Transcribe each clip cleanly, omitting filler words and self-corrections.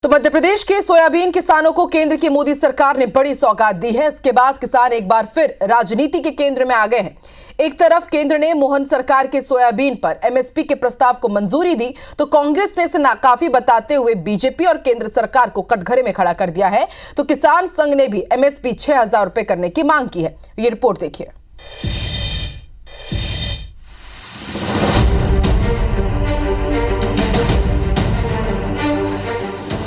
तो मध्य प्रदेश के सोयाबीन किसानों को केंद्र की मोदी सरकार ने बड़ी सौगात दी है। इसके बाद किसान एक बार फिर राजनीति के केंद्र में आ गए हैं। एक तरफ केंद्र ने मोहन सरकार के सोयाबीन पर एमएसपी के प्रस्ताव को मंजूरी दी, तो कांग्रेस ने इसे नाकाफी बताते हुए बीजेपी और केंद्र सरकार को कटघरे में खड़ा कर दिया है। तो किसान संघ ने भी एमएसपी 6,000 रुपए करने की मांग की है। ये रिपोर्ट देखिए।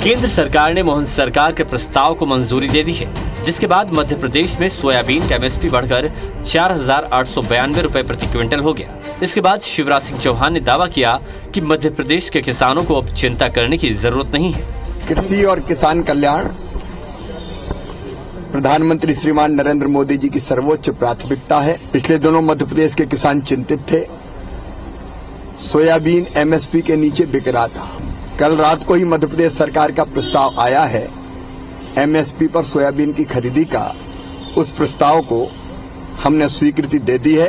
केंद्र सरकार ने मोहन सरकार के प्रस्ताव को मंजूरी दे दी है, जिसके बाद मध्य प्रदेश में सोयाबीन का एमएसपी बढ़कर 4,892 रुपए प्रति क्विंटल हो गया। इसके बाद शिवराज सिंह चौहान ने दावा किया कि मध्य प्रदेश के किसानों को अब चिंता करने की जरूरत नहीं है। कृषि और किसान कल्याण प्रधानमंत्री श्रीमान नरेंद्र मोदी जी की सर्वोच्च प्राथमिकता है। पिछले दिनों मध्य प्रदेश के किसान चिंतित थे, सोयाबीन एमएसपी के नीचे बिक रहा था। कल रात को ही मध्य प्रदेश सरकार का प्रस्ताव आया है एमएसपी पर सोयाबीन की खरीदी का। उस प्रस्ताव को हमने स्वीकृति दे दी है।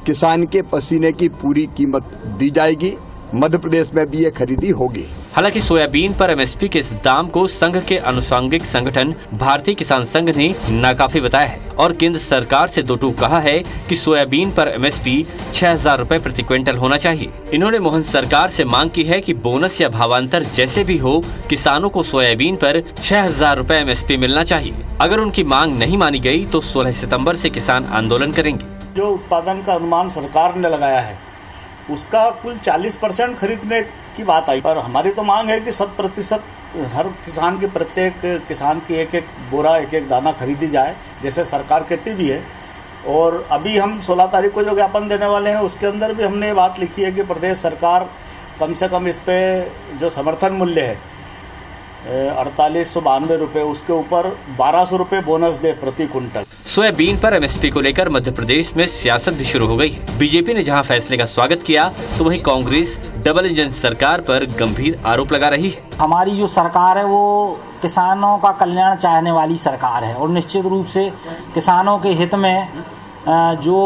किसान के पसीने की पूरी कीमत दी जाएगी। मध्य प्रदेश में भी ये खरीदी होगी। हालांकि सोयाबीन पर एमएसपी के इस दाम को संघ के अनुषंगिक संगठन भारतीय किसान संघ ने नाकाफी बताया है और केंद्र सरकार से दो टूक कहा है कि सोयाबीन पर एमएसपी 6,000 रुपए प्रति क्विंटल होना चाहिए। इन्होंने मोहन सरकार से मांग की है कि बोनस या भावांतर जैसे भी हो, किसानों को सोयाबीन पर 6,000 रुपए एमएसपी मिलना चाहिए। अगर उनकी मांग नहीं मानी गई तो 16 सितम्बर से किसान आंदोलन करेंगे। जो उत्पादन का अनुमान सरकार ने लगाया है उसका कुल 40% खरीदने की बात आई, पर हमारी तो मांग है कि 100% हर किसान की प्रत्येक किसान की एक एक बोरा एक एक दाना खरीदी जाए, जैसे सरकार कहती भी है। और अभी हम 16 तारीख को जो ज्ञापन देने वाले हैं उसके अंदर भी हमने ये बात लिखी है कि प्रदेश सरकार कम से कम इस पे जो समर्थन मूल्य है 4892 रुपये, उसके ऊपर 1200 रुपये बोनस दे प्रति कुंटल। सोयाबीन पर एमएसपी को लेकर मध्य प्रदेश में सियासत भी शुरू हो गई है। बीजेपी ने जहां फैसले का स्वागत किया तो वहीं कांग्रेस डबल इंजन सरकार पर गंभीर आरोप लगा रही है। हमारी जो सरकार है वो किसानों का कल्याण चाहने वाली सरकार है और निश्चित रूप से किसानों के हित में जो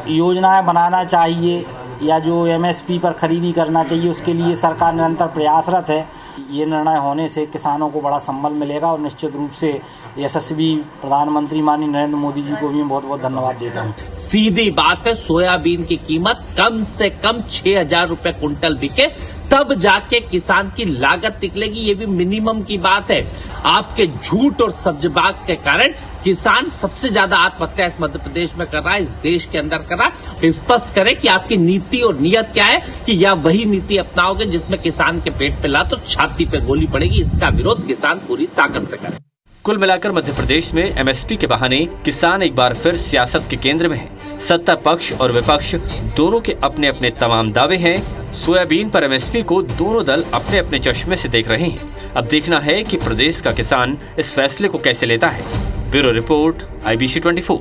योजनाएं बनाना चाहिए या जो एमएसपी पर खरीदी करना चाहिए उसके लिए सरकार निरंतर प्रयासरत है। ये निर्णय होने से किसानों को बड़ा संबल मिलेगा और निश्चित रूप से यशस्वी प्रधानमंत्री माननीय नरेंद्र मोदी जी को भी बहुत बहुत धन्यवाद देता हूँ। सीधी बात है, सोयाबीन की कीमत कम से कम 6,000 रुपए कुंटल बिके तब जाके किसान की लागत निकलेगी। ये भी मिनिमम की बात है। आपके झूठ और सब्जबाग के कारण किसान सबसे ज्यादा आत्महत्या इस मध्य प्रदेश में कर रहा है, इस देश के अंदर कर रहा है। स्पष्ट करें कि आपकी नीति और नियत क्या है कि या वही नीति अपनाओगे जिसमें किसान के पेट पे ला तो छाती पे गोली पड़ेगी। इसका विरोध किसान पूरी ताकत से करे। कुल मिलाकर मध्य प्रदेश में एमएसपी के बहाने किसान एक बार फिर सियासत के केंद्र में है। सत्ता पक्ष और विपक्ष दोनों के अपने अपने तमाम दावे हैं। सोयाबीन पर एमएसपी को दोनों दल अपने अपने चश्मे से देख रहे हैं। अब देखना है कि प्रदेश का किसान इस फैसले को कैसे लेता है। Bureau report, IBC 24।